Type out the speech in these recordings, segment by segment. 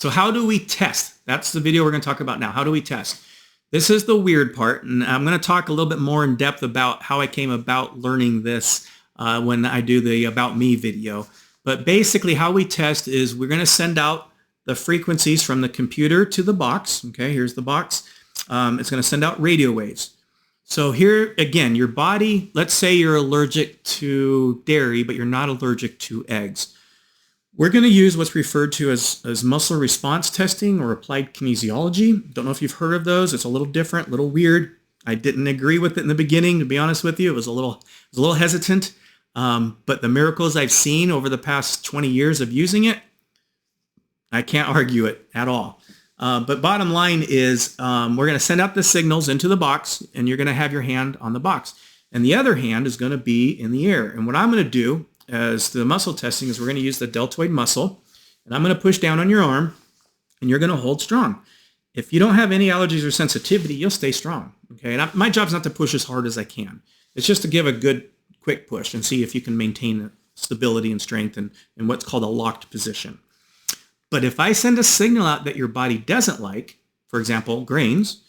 So how do we test? That's the video we're going to talk about now. How do we test? This is the weird part, and I'm going to talk a little bit more in depth about how I came about learning this when I do the About Me video. But basically how we test is we're going to send out the frequencies from the computer to the box. Okay, here's the box. It's going to send out radio waves. So here, again, your body, let's say you're allergic to dairy, but you're not allergic to eggs. We're going to use what's referred to as muscle response testing or applied kinesiology. Don't know if you've heard of those. It's a little different, a little weird. I didn't agree with it in the beginning, to be honest with you. It was a little hesitant. But the miracles I've seen over the past 20 years of using it, I can't argue it at all. But bottom line is we're going to send out the signals into the box, and you're going to have your hand on the box. And the other hand is going to be in the air. And what I'm going to do as the muscle testing is we're going to use the deltoid muscle, and I'm going to push down on your arm, and you're going to hold strong. If you don't have any allergies or sensitivity, you'll stay strong. Okay, and my job's not to push as hard as I can. It's just to give a good, quick push and see if you can maintain stability and strength in what's called a locked position. But if I send a signal out that your body doesn't like, for example, grains,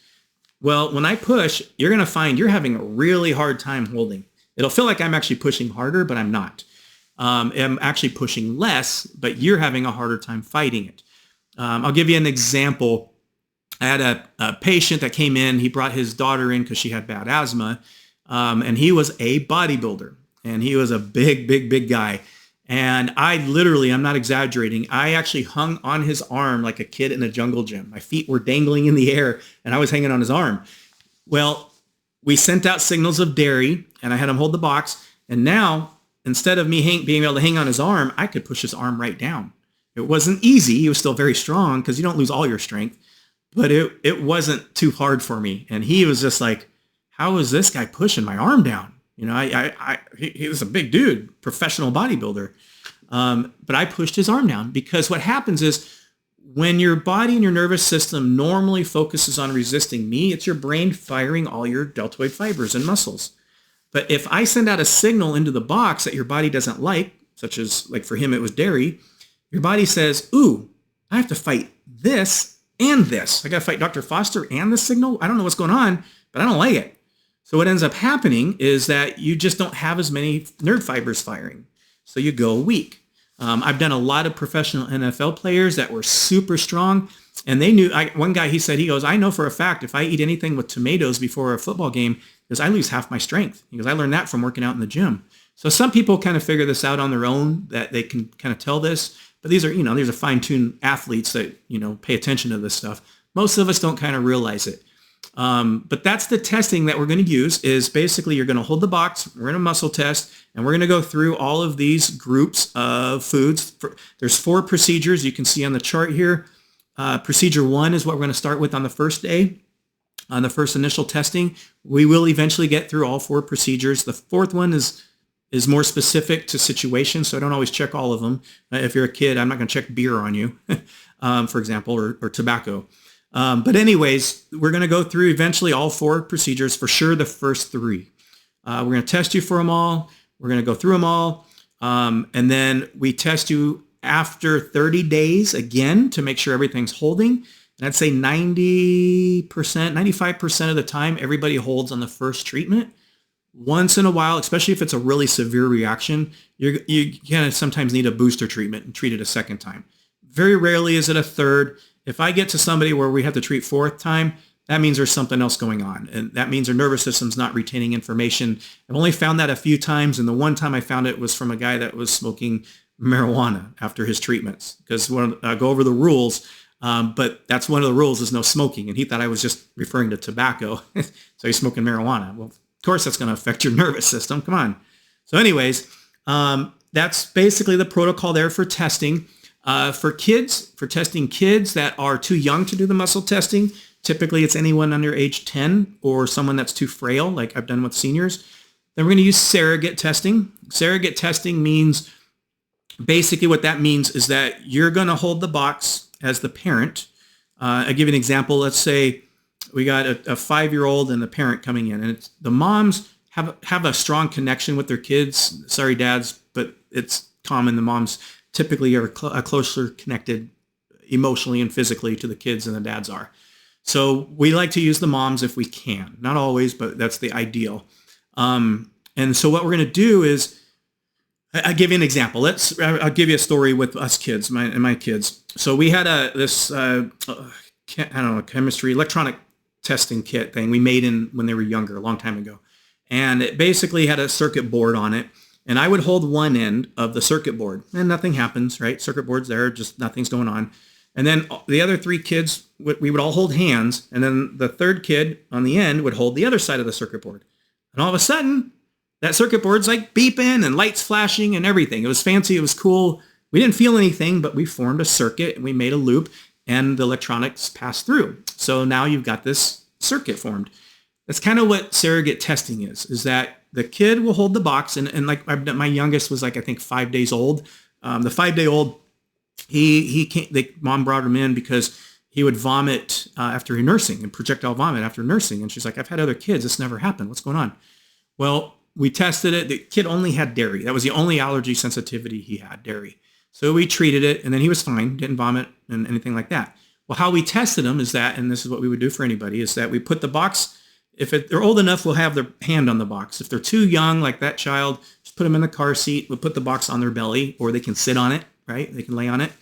well, when I push, you're going to find you're having a really hard time holding. It'll feel like I'm actually pushing harder, but I'm not. I'm actually pushing less, but you're having a harder time fighting it. I'll give you an example. I had a patient that came in. He brought his daughter in because she had bad asthma, and he was a bodybuilder, and he was a big guy. And I'm not exaggerating, I actually hung on his arm like a kid in a jungle gym. My feet were dangling in the air, and I was hanging on his arm. Well, we sent out signals of dairy, and I had him hold the box, and now, instead of me being able to hang on his arm, I could push his arm right down. It wasn't easy. He was still very strong because you don't lose all your strength, but it wasn't too hard for me. And he was just like, how is this guy pushing my arm down? You know, he was a big dude, professional bodybuilder. But I pushed his arm down because what happens is when your body and your nervous system normally focuses on resisting me, it's your brain firing all your deltoid fibers and muscles. But if I send out a signal into the box that your body doesn't like, such as like for him, it was dairy, your body says, ooh, I have to fight this and this. I got to fight Dr. Foster and the signal. I don't know what's going on, but I don't like it. So what ends up happening is that you just don't have as many nerve fibers firing. So you go weak. I've done a lot of professional NFL players that were super strong. And they knew, one guy, he goes, I know for a fact, if I eat anything with tomatoes before a football game, because I lose half my strength. Because I learned that from working out in the gym. So some people kind of figure this out on their own, that they can kind of tell this. But these are fine-tuned athletes that, pay attention to this stuff. Most of us don't kind of realize it. But that's the testing that we're going to use is basically you're going to hold the box, we're going to muscle test, and we're going to go through all of these groups of foods. There's 4 procedures you can see on the chart here. Procedure 1 is what we're going to start with on the first day, on the first initial testing. We will eventually get through all 4 procedures. The 4th one is more specific to situations, so I don't always check all of them. If you're a kid, I'm not going to check beer on you, for example, or tobacco. But anyways, we're going to go through eventually all 4 procedures, for sure the first 3. We're going to test you for them all. We're going to go through them all. And then we test you after 30 days again to make sure everything's holding. And I'd say 90%, 95% of the time, everybody holds on the first treatment. Once in a while, especially if it's a really severe reaction, you kind of sometimes need a booster treatment and treat it a second time. Very rarely is it a third. If I get to somebody where we have to treat 4th time, that means there's something else going on. And that means their nervous system's not retaining information. I've only found that a few times. And the one time I found it was from a guy that was smoking marijuana after his treatments. Because I go over the rules, but that's one of the rules is no smoking. And he thought I was just referring to tobacco. So he's smoking marijuana. Well, of course that's going to affect your nervous system. Come on. So anyways, that's basically the protocol there for testing. For testing kids that are too young to do the muscle testing, typically it's anyone under age 10 or someone that's too frail, like I've done with seniors. Then we're going to use surrogate testing. Surrogate testing means, basically what that means is that you're going to hold the box as the parent. I'll give you an example. Let's say we got a 5-year-old and the parent coming in, and the moms have a strong connection with their kids. Sorry, dads, but it's common. The moms typically are closer connected emotionally and physically to the kids than the dads are. So we like to use the moms if we can. Not always, but that's the ideal. And so what we're going to do is, I'll give you an example. I'll give you a story with us kids, my kids. So we had chemistry, electronic testing kit thing we made when they were younger, a long time ago. And it basically had a circuit board on it. And I would hold one end of the circuit board and nothing happens, right? Circuit board's there, just nothing's going on. And then the other three kids, we would all hold hands. And then the third kid on the end would hold the other side of the circuit board. And all of a sudden, that circuit board's like beeping and lights flashing and everything. It was fancy. It was cool. We didn't feel anything, but we formed a circuit and we made a loop and the electronics passed through. So now you've got this circuit formed. That's kind of what surrogate testing is that the kid will hold the box. And like my youngest was like, I think 5 days old. The 5-day-old, mom brought him in because he would vomit after nursing and projectile vomit after nursing. And she's like, I've had other kids. This never happened. What's going on? Well, we tested it. The kid only had dairy. That was the only allergy sensitivity he had, dairy. So we treated it, and then he was fine, didn't vomit and anything like that. Well, how we tested him is that, and this is what we would do for anybody, is that we put the box, if they're old enough, we'll have their hand on the box. If they're too young, like that child, just put them in the car seat. We'll put the box on their belly, or they can sit on it, right? They can lay on it.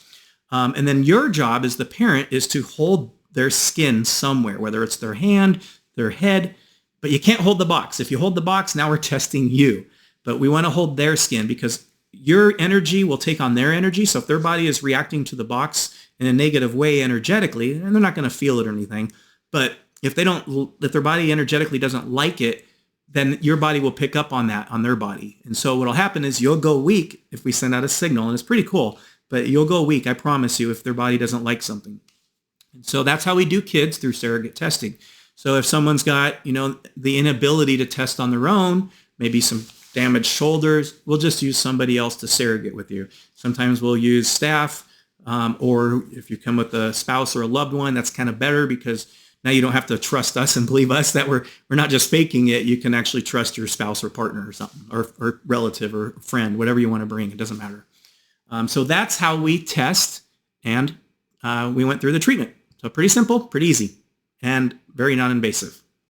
And then your job as the parent is to hold their skin somewhere, whether it's their hand, their head, but you can't hold the box. If you hold the box, now we're testing you. But we want to hold their skin because your energy will take on their energy. So if their body is reacting to the box in a negative way energetically, and they're not going to feel it or anything, but if their body energetically doesn't like it, then your body will pick up on that on their body. And so what'll happen is you'll go weak if we send out a signal, and it's pretty cool, but you'll go weak, I promise you, if their body doesn't like something. And so that's how we do kids through surrogate testing. So if someone's got, the inability to test on their own, maybe some damaged shoulders, we'll just use somebody else to surrogate with you. Sometimes we'll use staff, or if you come with a spouse or a loved one, that's kind of better because now you don't have to trust us and believe us that we're not just faking it. You can actually trust your spouse or partner or something, or relative or friend, whatever you want to bring. It doesn't matter. So that's how we test, and we went through the treatment. So pretty simple, pretty easy, and very non-invasive.